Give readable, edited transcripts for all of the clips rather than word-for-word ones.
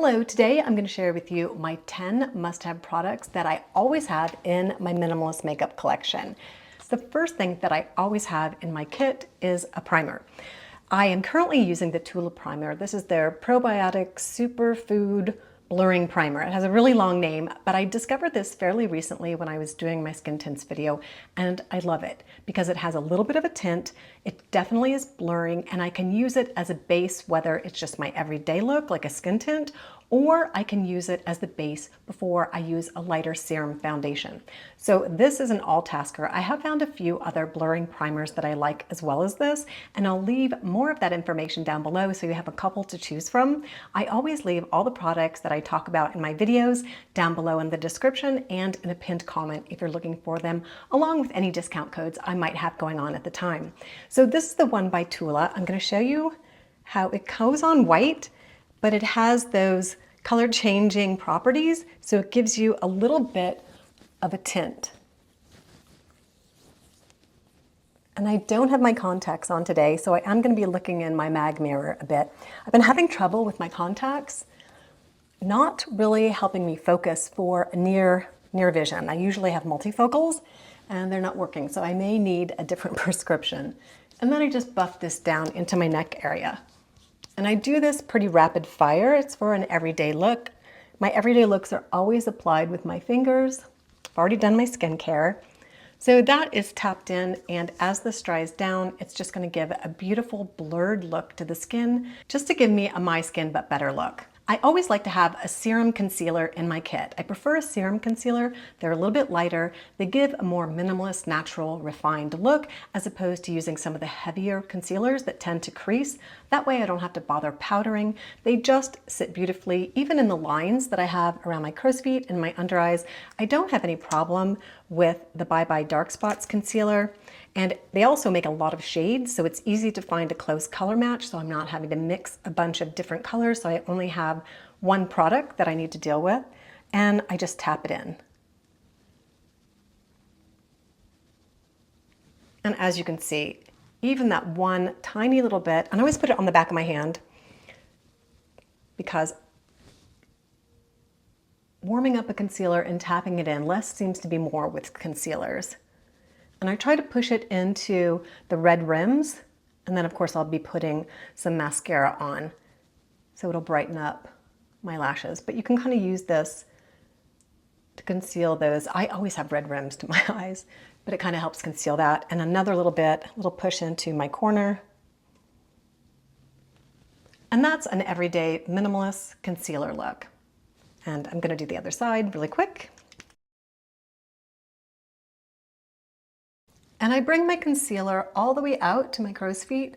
Hello, today I'm going to share with you my 10 must-have products that I always have in my minimalist makeup collection. The first thing that I always have in my kit is a primer. I am currently using the Tula primer. This is their probiotic superfood blurring primer. It has a really long name, but I discovered this fairly recently when I was doing my skin tints video, and I love it because it has a little bit of a tint. It definitely is blurring, and I can use it as a base, whether it's just my everyday look like a skin tint, or I can use it as the base before I use a lighter serum foundation. So this is an all-tasker. I have found a few other blurring primers that I like as well as this, and I'll leave more of that information down below so you have a couple to choose from. I always leave all the products that I talk about in my videos down below in the description and in a pinned comment if you're looking for them, along with any discount codes I might have going on at the time. So this is the one by Tula. I'm going to show you how it goes on white, but it has those color changing properties, so it gives you a little bit of a tint. And I don't have my contacts on today, so I am going to be looking in my mag mirror a bit. I've been having trouble with my contacts, not really helping me focus for near vision. I usually have multifocals and they're not working, so I may need a different prescription. And then I just buff this down into my neck area. And I do this pretty rapid fire. It's for an everyday look. My everyday looks are always applied with my fingers. I've already done my skincare. So that is tapped in, and as this dries down, it's just gonna give a beautiful blurred look to the skin, just to give me a my skin but better look. I always like to have a serum concealer in my kit. I prefer a serum concealer. They're a little bit lighter. They give a more minimalist, natural, refined look as opposed to using some of the heavier concealers that tend to crease. That way I don't have to bother powdering. They just sit beautifully, even in the lines that I have around my crow's feet and my under eyes. I don't have any problem with the Bye Bye Dark Spots concealer. And they also make a lot of shades, so it's easy to find a close color match, so I'm not having to mix a bunch of different colors, so I only have one product that I need to deal with, and I just tap it in. And as you can see, even that one tiny little bit, and I always put it on the back of my hand because warming up a concealer and tapping it in, less seems to be more with concealers. And I try to push it into the red rims, and then of course I'll be putting some mascara on, so it'll brighten up my lashes. But you can kind of use this to conceal those. I always have red rims to my eyes, but it kind of helps conceal that. And another little bit, a little push into my corner. And that's an everyday minimalist concealer look. And I'm gonna do the other side really quick. And I bring my concealer all the way out to my crow's feet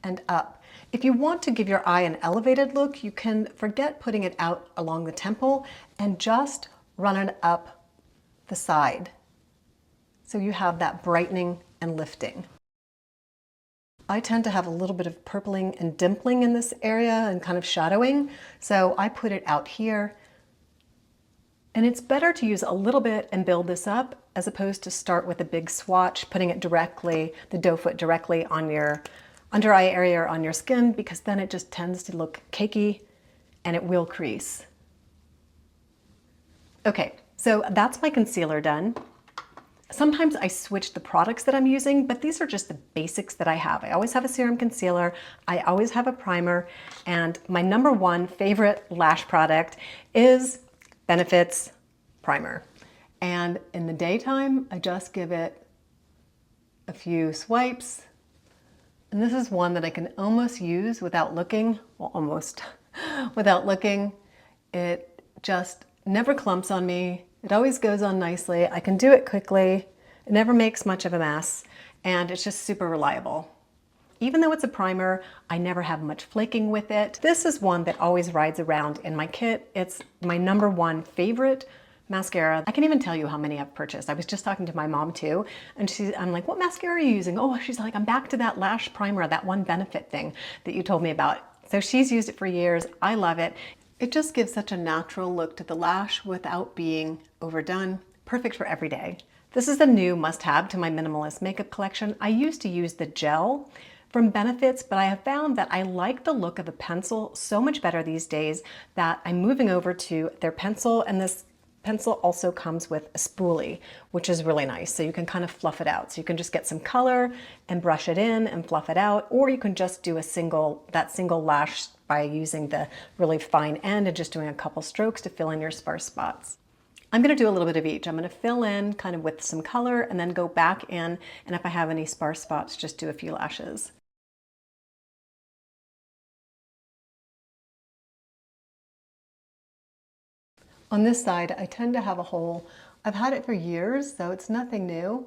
and up. If you want to give your eye an elevated look, you can forget putting it out along the temple and just run it up the side. So you have that brightening and lifting. I tend to have a little bit of purpling and dimpling in this area and kind of shadowing, so I put it out here. And it's better to use a little bit and build this up as opposed to start with a big swatch, putting it directly, the doe foot directly on your under eye area or on your skin, because then it just tends to look cakey and it will crease. Okay, so that's my concealer done. Sometimes I switch the products that I'm using, but these are just the basics that I have. I always have a serum concealer, I always have a primer, and my number one favorite lash product is Benefit's primer. And in the daytime, I just give it a few swipes. And this is one that I can almost use without looking, well, almost without looking. It just never clumps on me. It always goes on nicely. I can do it quickly. It never makes much of a mess, and it's just super reliable. Even though it's a primer, I never have much flaking with it. This is one that always rides around in my kit. It's my number one favorite mascara. I can't even tell you how many I've purchased. I was just talking to my mom too, and I'm like, what mascara are you using? Oh, she's like, I'm back to that lash primer, that one Benefit thing that you told me about. So she's used it for years. I love it. It just gives such a natural look to the lash without being overdone. Perfect for every day. This is the new must-have to my minimalist makeup collection. I used to use the gel, from Benefits, but I have found that I like the look of a pencil so much better these days that I'm moving over to their pencil, and this pencil also comes with a spoolie, which is really nice. So you can kind of fluff it out. So you can just get some color and brush it in and fluff it out, or you can just do that single lash by using the really fine end and just doing a couple strokes to fill in your sparse spots. I'm going to do a little bit of each. I'm going to fill in kind of with some color and then go back in, and if I have any sparse spots, just do a few lashes. On this side, I tend to have a hole. I've had it for years, so it's nothing new.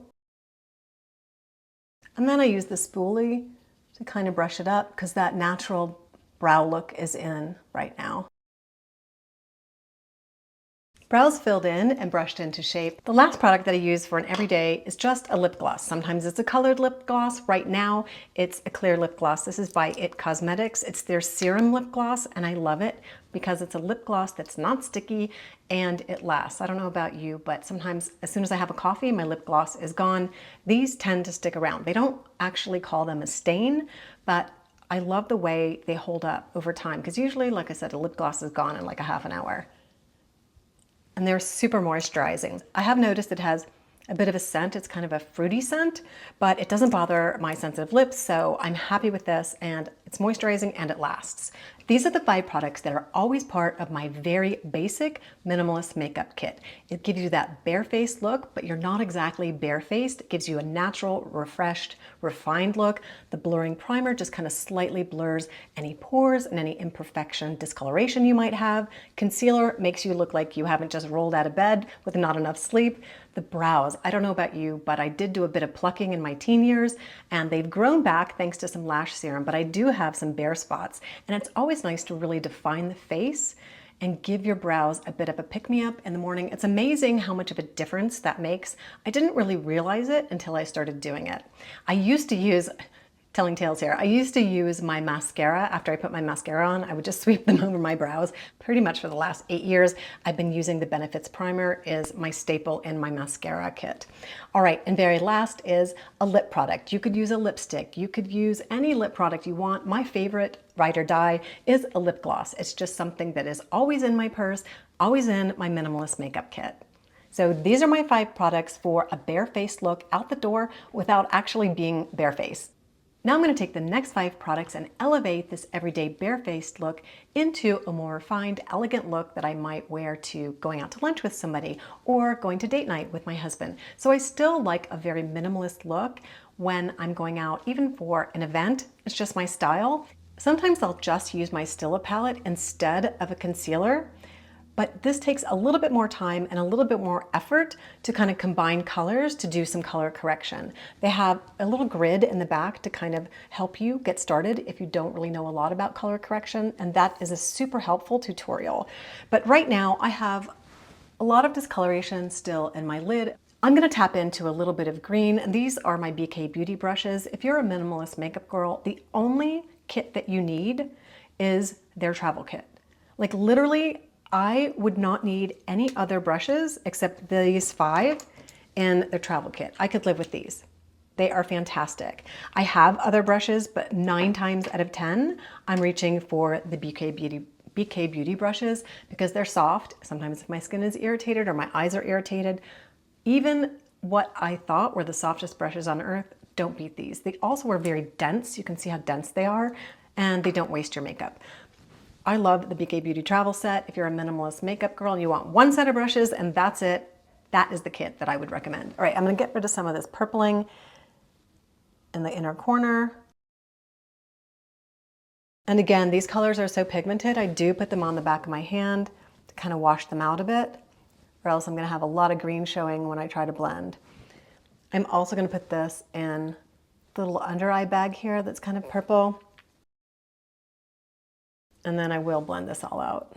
And then I use the spoolie to kind of brush it up because that natural brow look is in right now. Brows filled in and brushed into shape. The last product that I use for an everyday is just a lip gloss. Sometimes it's a colored lip gloss. Right now, it's a clear lip gloss. This is by It Cosmetics. It's their serum lip gloss, and I love it because it's a lip gloss that's not sticky and it lasts. I don't know about you, but sometimes as soon as I have a coffee, my lip gloss is gone. These tend to stick around. They don't actually call them a stain, but I love the way they hold up over time because usually, like I said, a lip gloss is gone in like a half an hour. And they're super moisturizing. I have noticed it has a bit of a scent. It's kind of a fruity scent, but it doesn't bother my sensitive lips, so I'm happy with this, and it's moisturizing and it lasts. These are the 5 products that are always part of my very basic minimalist makeup kit. It gives you that bare-faced look, but you're not exactly bare-faced. It gives you a natural, refreshed, refined look. The blurring primer just kind of slightly blurs any pores and any imperfection, discoloration you might have. Concealer makes you look like you haven't just rolled out of bed with not enough sleep. The brows, I don't know about you, but I did do a bit of plucking in my teen years, and they've grown back thanks to some lash serum, but I do have some bare spots, and it's always nice to really define the face and give your brows a bit of a pick-me-up in the morning. It's amazing how much of a difference that makes. I didn't really realize it until I started doing it. I used to use, telling tales here, I used to use my mascara. After I put my mascara on, I would just sweep them over my brows. Pretty much for the last 8 years, I've been using the Benefits Primer is my staple in my mascara kit. All right, and very last is a lip product. You could use a lipstick. You could use any lip product you want. My favorite, ride or die, is a lip gloss. It's just something that is always in my purse, always in my minimalist makeup kit. So these are my 5 products for a bare-faced look out the door without actually being barefaced. Now I'm going to take the next 5 products and elevate this everyday bare-faced look into a more refined, elegant look that I might wear to going out to lunch with somebody or going to date night with my husband. So I still like a very minimalist look when I'm going out, even for an event. It's just my style. Sometimes I'll just use my Stila palette instead of a concealer. But this takes a little bit more time and a little bit more effort to kind of combine colors to do some color correction. They have a little grid in the back to kind of help you get started if you don't really know a lot about color correction, and that is a super helpful tutorial. But right now I have a lot of discoloration still in my lid. I'm going to tap into a little bit of green, and these are my BK Beauty brushes. If you're a minimalist makeup girl, the only kit that you need is their travel kit. Like literally, I would not need any other brushes except these 5 in the travel kit. I could live with these. They are fantastic. I have other brushes, but 9 times out of 10, I'm reaching for the BK Beauty brushes because they're soft. Sometimes if my skin is irritated or my eyes are irritated, even what I thought were the softest brushes on earth don't beat these. They also are very dense. You can see how dense they are, and they don't waste your makeup. I love the BK Beauty travel set. If you're a minimalist makeup girl and you want 1 set of brushes and that's it, that is the kit that I would recommend. All right, I'm gonna get rid of some of this purpling in the inner corner. And again, these colors are so pigmented, I do put them on the back of my hand to kind of wash them out a bit, or else I'm gonna have a lot of green showing when I try to blend. I'm also gonna put this in the little under eye bag here that's kind of purple. And then I will blend this all out.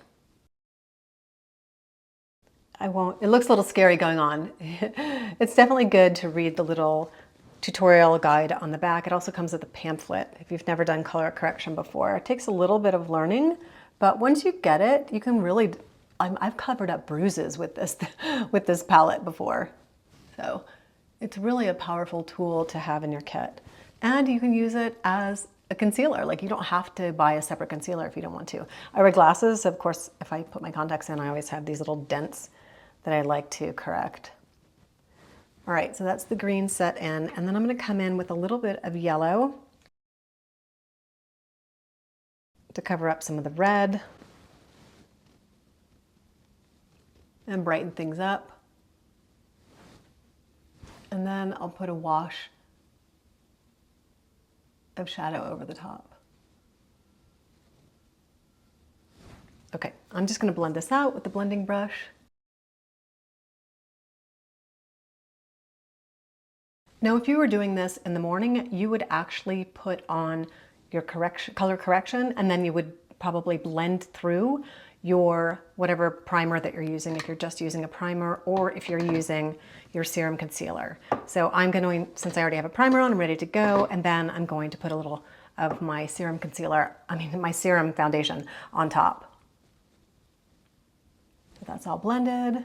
I won't, it looks a little scary going on. It's definitely good to read the little tutorial guide on the back. It also comes with a pamphlet if you've never done color correction before. It takes a little bit of learning, but once you get it, you can really, I've covered up bruises with this palette before. So it's really a powerful tool to have in your kit. And you can use it as a concealer. Like, you don't have to buy a separate concealer if you don't want to. I wear glasses, so of course, if I put my contacts in, I always have these little dents that I like to correct. All right, so that's the green set in, and then I'm going to come in with a little bit of yellow to cover up some of the red and brighten things up. And then I'll put a wash of shadow over the top. Okay, I'm just going to blend this out with the blending brush. Now, if you were doing this in the morning, you would actually put on your color correction, and then you would probably blend through your whatever primer that you're using, if you're just using a primer or if you're using your serum concealer. So I'm going to, since I already have a primer on, I'm ready to go, and then I'm going to put a little of my serum my serum foundation on top. So that's all blended.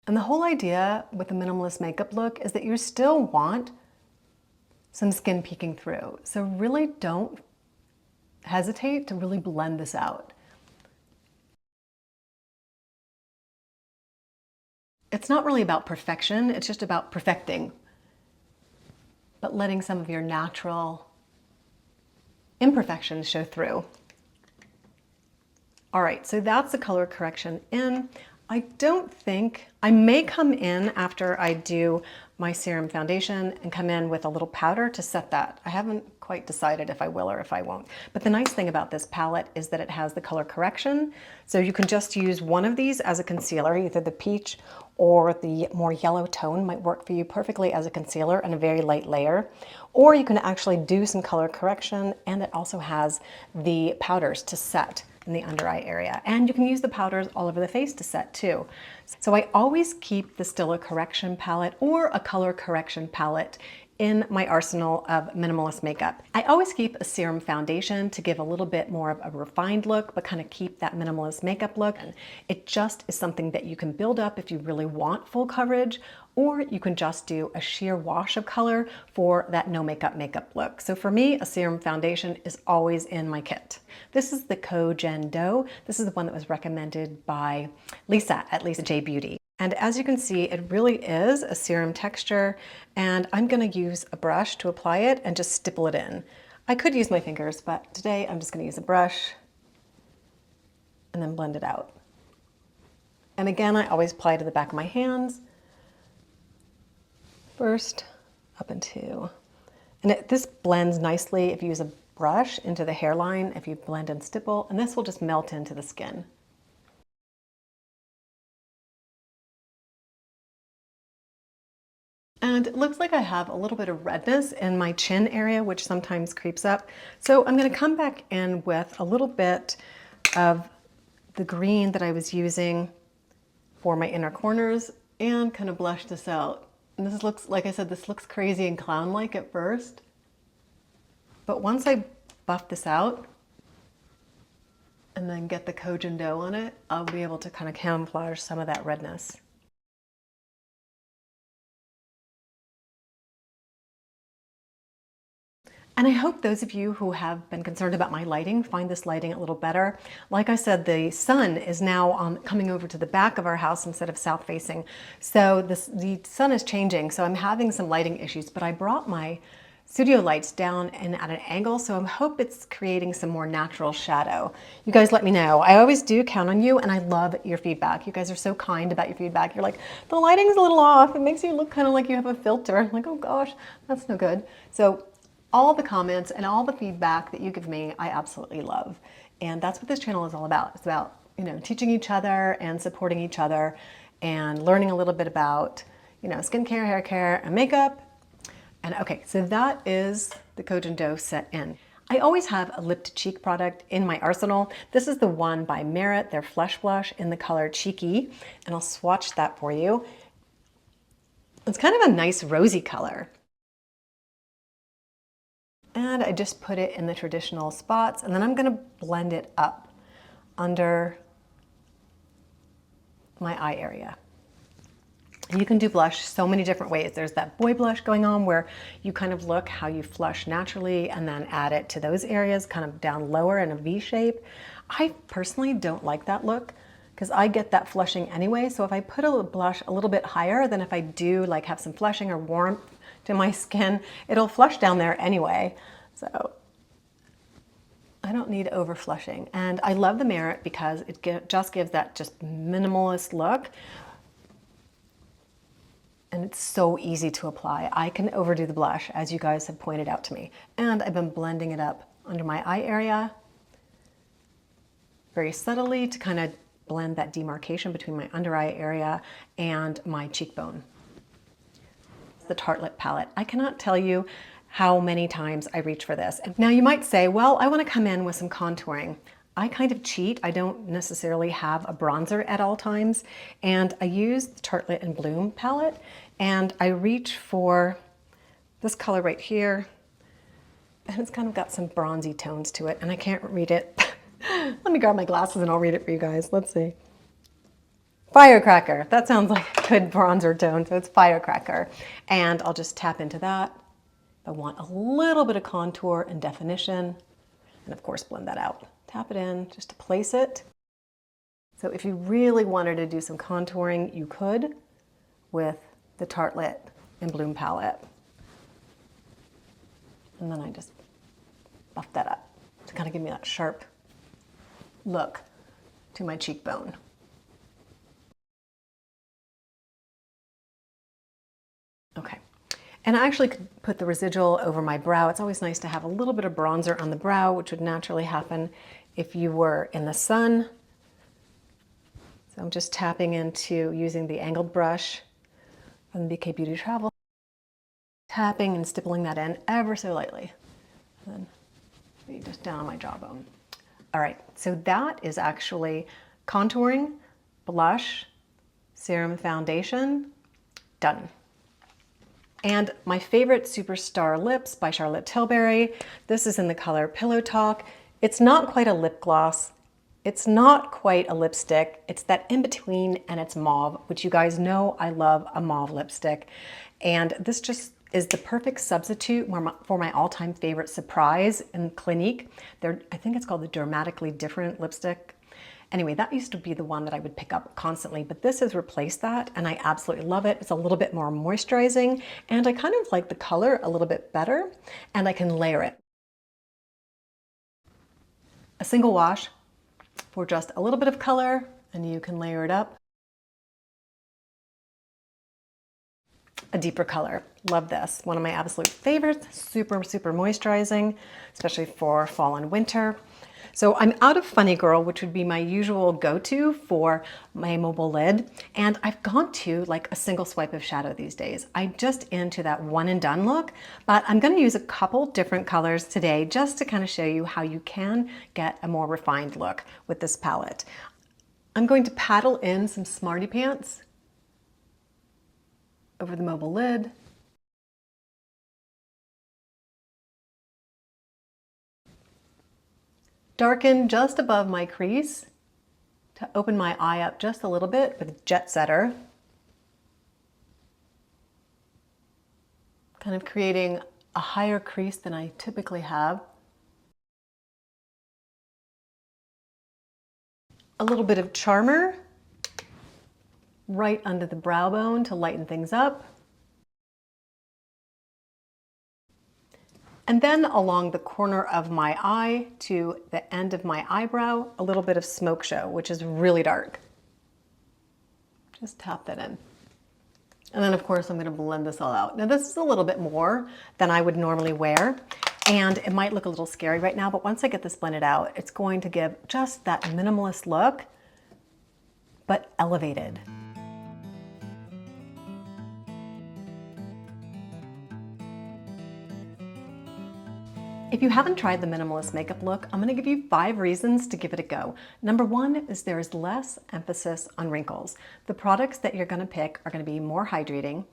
And the whole idea with the minimalist makeup look is that you still want some skin peeking through. So really don't hesitate to really blend this out. It's not really about perfection, it's just about perfecting, but letting some of your natural imperfections show through. All right, so that's the color correction in. I don't think, I may come in after I do my serum foundation and come in with a little powder to set that. I haven't quite decided if I will or if I won't. But the nice thing about this palette is that it has the color correction. So you can just use one of these as a concealer, either the peach or the more yellow tone might work for you perfectly as a concealer and a very light layer. Or you can actually do some color correction, and it also has the powders to set in the under eye area. And you can use the powders all over the face to set too. So I always keep the still a correction palette or a color correction palette in my arsenal of minimalist makeup. I always keep a serum foundation to give a little bit more of a refined look, but kind of keep that minimalist makeup look. And it just is something that you can build up if you really want full coverage, or you can just do a sheer wash of color for that no makeup look. So for me, a serum foundation is always in my kit. This is the Cogen Dough. This is the one that was recommended by Lisa at Lisa J Beauty. And as you can see, it really is a serum texture, and I'm gonna use a brush to apply it and just stipple it in. I could use my fingers, but today I'm just gonna use a brush and then blend it out. And again, I always apply to the back of my hands first, up into, and this blends nicely if you use a brush into the hairline, if you blend and stipple, and this will just melt into the skin. And it looks like I have a little bit of redness in my chin area, which sometimes creeps up. So I'm going to come back in with a little bit of the green that I was using for my inner corners and kind of blush this out. And this looks, like I said, this looks crazy and clown-like at first. But once I buff this out and then get the Cogen Dough on it, I'll be able to kind of camouflage some of that redness. And I hope those of you who have been concerned about my lighting find this lighting a little better. Like I said, the sun is now coming over to the back of our house instead of south facing. So the sun is changing, so I'm having some lighting issues, but I brought my studio lights down and at an angle, so I hope it's creating some more natural shadow. You guys let me know. I always do count on you, and I love your feedback. You guys are so kind about your feedback. You're like, the lighting's a little off. It makes you look kind of like you have a filter. I'm like, oh gosh, that's no good. So all the comments and all the feedback that you give me, I absolutely love. And that's what this channel is all about. It's about, you know, teaching each other and supporting each other and learning a little bit about, you know, skincare, hair care, and makeup. And okay, so that is the Cogen Dough set in. I always have a lip to cheek product in my arsenal. This is the one by Merit, their Flesh Blush in the color Cheeky, and I'll swatch that for you. It's kind of a nice rosy color. And I just put it in the traditional spots, and then I'm gonna blend it up under my eye area. You can do blush so many different ways. There's that boy blush going on where you kind of look how you flush naturally and then add it to those areas, kind of down lower in a V shape. I personally don't like that look because I get that flushing anyway. So if I put a blush a little bit higher than if I do like have some flushing or warmth to my skin, it'll flush down there anyway. So I don't need over flushing. And I love the Merit because it just gives that just minimalist look. And it's so easy to apply. I can overdo the blush, as you guys have pointed out to me. And I've been blending it up under my eye area very subtly to kind of blend that demarcation between my under eye area and my cheekbone. The Tartelette palette. I cannot tell you how many times I reach for this. Now you might say, well, I want to come in with some contouring. I kind of cheat. I don't necessarily have a bronzer at all times. And I use the Tartelette in Bloom palette. And I reach for this color right here. And it's kind of got some bronzy tones to it. And I can't read it. Let me grab my glasses and I'll read it for you guys. Let's see. Firecracker. That sounds like a good bronzer tone. So it's Firecracker. And I'll just tap into that. I want a little bit of contour and definition. And of course, blend that out. Tap it in just to place it. So if you really wanted to do some contouring, you could with the Tartelette in Bloom palette. And then I just buff that up to kind of give me that sharp look to my cheekbone. Okay. And I actually could put the residual over my brow. It's always nice to have a little bit of bronzer on the brow, which would naturally happen if you were in the sun. So I'm just tapping into using the angled brush from the BK Beauty Travel. Tapping and stippling that in ever so lightly. And then maybe just down on my jawbone. All right, so that is actually contouring, blush, serum, foundation, done. And my favorite Superstar Lips by Charlotte Tilbury. This is in the color Pillow Talk. It's not quite a lip gloss. It's not quite a lipstick. It's that in between, and it's mauve, which you guys know I love a mauve lipstick. And this just is the perfect substitute for my all-time favorite Surprise in Clinique. I think it's called the Dramatically Different lipstick. Anyway, that used to be the one that I would pick up constantly, but this has replaced that and I absolutely love it. It's a little bit more moisturizing and I kind of like the color a little bit better and I can layer it. A single wash for just a little bit of color and you can layer it up. A deeper color. Love this. One of my absolute favorites. Super, super moisturizing, especially for fall and winter. So I'm out of Funny Girl, which would be my usual go-to for my mobile lid. And I've gone to like a single swipe of shadow these days. I'm just into that one and done look, but I'm going to use a couple different colors today just to kind of show you how you can get a more refined look with this palette. I'm going to paddle in some Smarty Pants over the mobile lid. Darken just above my crease to open my eye up just a little bit with Jet Setter. Kind of creating a higher crease than I typically have. A little bit of Charmer right under the brow bone to lighten things up. And then along the corner of my eye to the end of my eyebrow, a little bit of Smoke Show, which is really dark. Just tap that in. And then of course I'm going to blend this all out. Now this is a little bit more than I would normally wear. And it might look a little scary right now, but once I get this blended out, it's going to give just that minimalist look, but elevated. If you haven't tried the minimalist makeup look, I'm going to give you 5 reasons to give it a go. Number 1 is there is less emphasis on wrinkles. The products that you're going to pick are going to be more hydrating.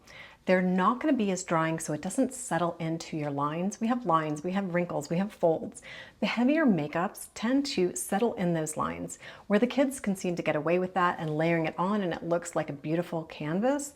They're not going to be as drying so it doesn't settle into your lines. We have lines, we have wrinkles, we have folds. The heavier makeups tend to settle in those lines. Where the kids can seem to get away with that and layering it on and it looks like a beautiful canvas,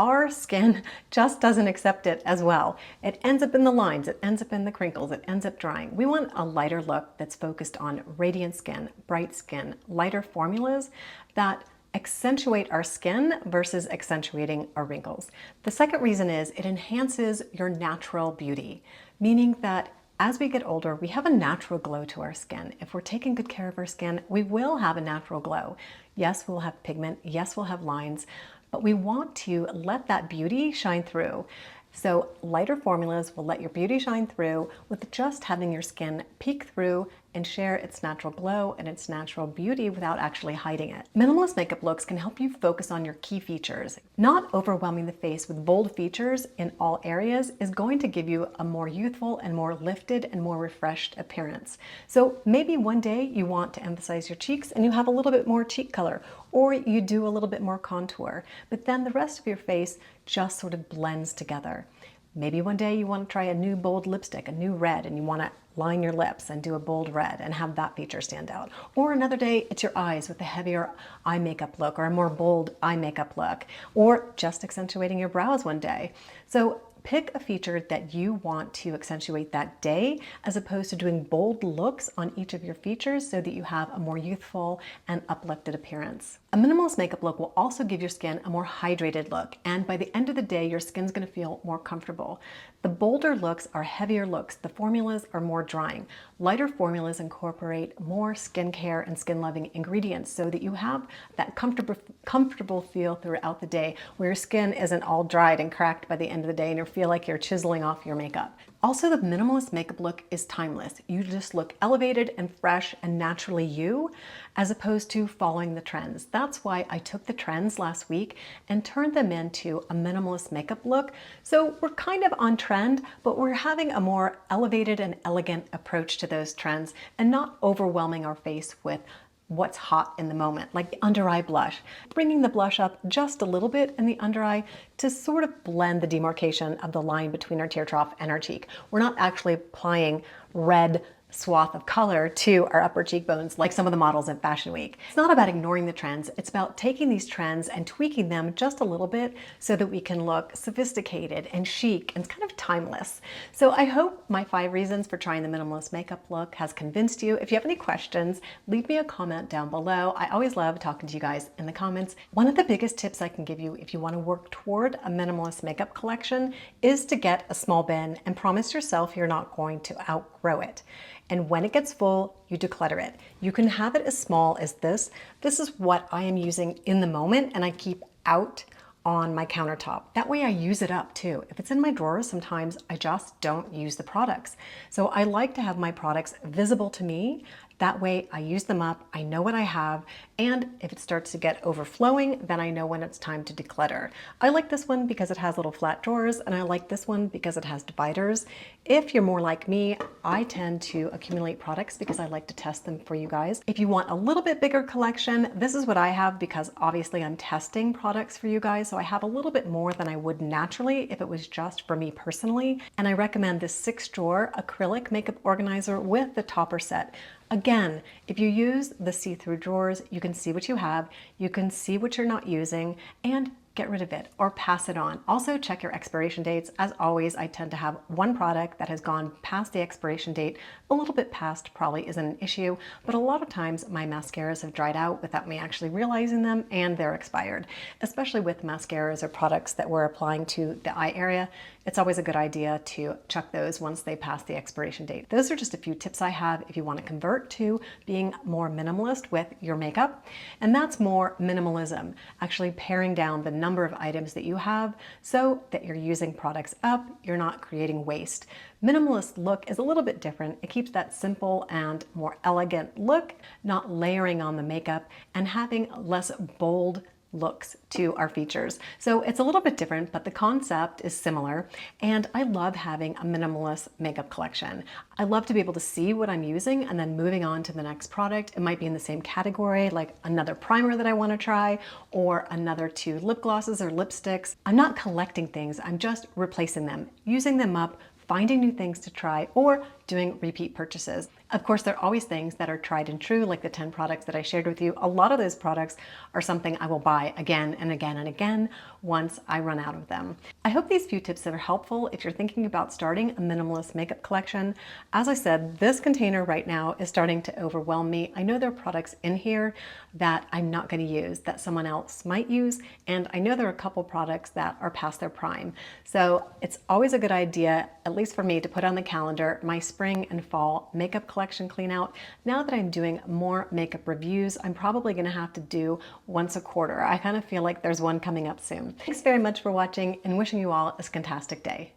our skin just doesn't accept it as well. It ends up in the lines, it ends up in the crinkles, it ends up drying. We want a lighter look that's focused on radiant skin, bright skin, lighter formulas that accentuate our skin versus accentuating our wrinkles. The second reason is it enhances your natural beauty, meaning that as we get older, we have a natural glow to our skin. If we're taking good care of our skin, we will have a natural glow. Yes, we'll have pigment. Yes, we'll have lines, but we want to let that beauty shine through. So lighter formulas will let your beauty shine through with just having your skin peek through and share its natural glow and its natural beauty without actually hiding it. Minimalist makeup looks can help you focus on your key features. Not overwhelming the face with bold features in all areas is going to give you a more youthful and more lifted and more refreshed appearance. So maybe one day you want to emphasize your cheeks and you have a little bit more cheek color, or you do a little bit more contour, but then the rest of your face just sort of blends together. Maybe one day you want to try a new bold lipstick, a new red, and you want to line your lips and do a bold red and have that feature stand out. Or another day, it's your eyes with a heavier eye makeup look or a more bold eye makeup look, or just accentuating your brows one day. So pick a feature that you want to accentuate that day, as opposed to doing bold looks on each of your features so that you have a more youthful and uplifted appearance. A minimalist makeup look will also give your skin a more hydrated look, and by the end of the day, your skin's going to feel more comfortable. The bolder looks are heavier looks. The formulas are more drying. Lighter formulas incorporate more skincare and skin-loving ingredients so that you have that comfortable feel throughout the day where your skin isn't all dried and cracked by the end of the day and you feel like you're chiseling off your makeup. Also, the minimalist makeup look is timeless. You just look elevated and fresh and naturally you, as opposed to following the trends. That's why I took the trends last week and turned them into a minimalist makeup look. So we're kind of on trend, but we're having a more elevated and elegant approach to those trends and not overwhelming our face with what's hot in the moment, like the under eye blush. Bringing the blush up just a little bit in the under eye to sort of blend the demarcation of the line between our tear trough and our cheek. We're not actually applying red swath of color to our upper cheekbones like some of the models at Fashion Week. It's not about ignoring the trends, it's about taking these trends and tweaking them just a little bit so that we can look sophisticated and chic and kind of timeless. So I hope my 5 reasons for trying the minimalist makeup look has convinced you. If you have any questions, leave me a comment down below. I always love talking to you guys in the comments. One of the biggest tips I can give you if you want to work toward a minimalist makeup collection is to get a small bin and promise yourself you're not going to outgrow it. And when it gets full, you declutter it. You can have it as small as this. This is what I am using in the moment and I keep out on my countertop. That way I use it up too. If it's in my drawers, sometimes I just don't use the products. So I like to have my products visible to me. That way I use them up, I know what I have, and if it starts to get overflowing, then I know when it's time to declutter. I like this one because it has little flat drawers, and I like this one because it has dividers. If you're more like me, I tend to accumulate products because I like to test them for you guys. If you want a little bit bigger collection, this is what I have because obviously I'm testing products for you guys, so I have a little bit more than I would naturally if it was just for me personally. And I recommend this 6-drawer acrylic makeup organizer with the topper set. Again, if you use the see-through drawers, you can see what you have, you can see what you're not using, and get rid of it or pass it on. Also check your expiration dates. As always, I tend to have one product that has gone past the expiration date. A little bit past probably isn't an issue, but a lot of times my mascaras have dried out without me actually realizing them and they're expired. Especially with mascaras or products that we're applying to the eye area, it's always a good idea to chuck those once they pass the expiration date. Those are just a few tips I have if you want to convert to being more minimalist with your makeup. And that's more minimalism, actually paring down the number of items that you have so that you're using products up, you're not creating waste. Minimalist look is a little bit different. It keeps that simple and more elegant look, not layering on the makeup and having less bold looks to our features. So it's a little bit different, but the concept is similar. And I love having a minimalist makeup collection. I love to be able to see what I'm using and then moving on to the next product. It might be in the same category, like another primer that I want to try or another 2 lip glosses or lipsticks. I'm not collecting things, I'm just replacing them, using them up, finding new things to try, or doing repeat purchases. Of course, there are always things that are tried and true, like the 10 products that I shared with you. A lot of those products are something I will buy again and again and again once I run out of them. I hope these few tips are helpful if you're thinking about starting a minimalist makeup collection. As I said, this container right now is starting to overwhelm me. I know there are products in here that I'm not going to use, that someone else might use, and I know there are a couple products that are past their prime. So it's always a good idea, at least for me, to put on the calendar my spring and fall makeup collection clean out. Now that I'm doing more makeup reviews, I'm probably going to have to do once a quarter. I kind of feel like there's one coming up soon. Thanks very much for watching and wishing you all a fantastic day.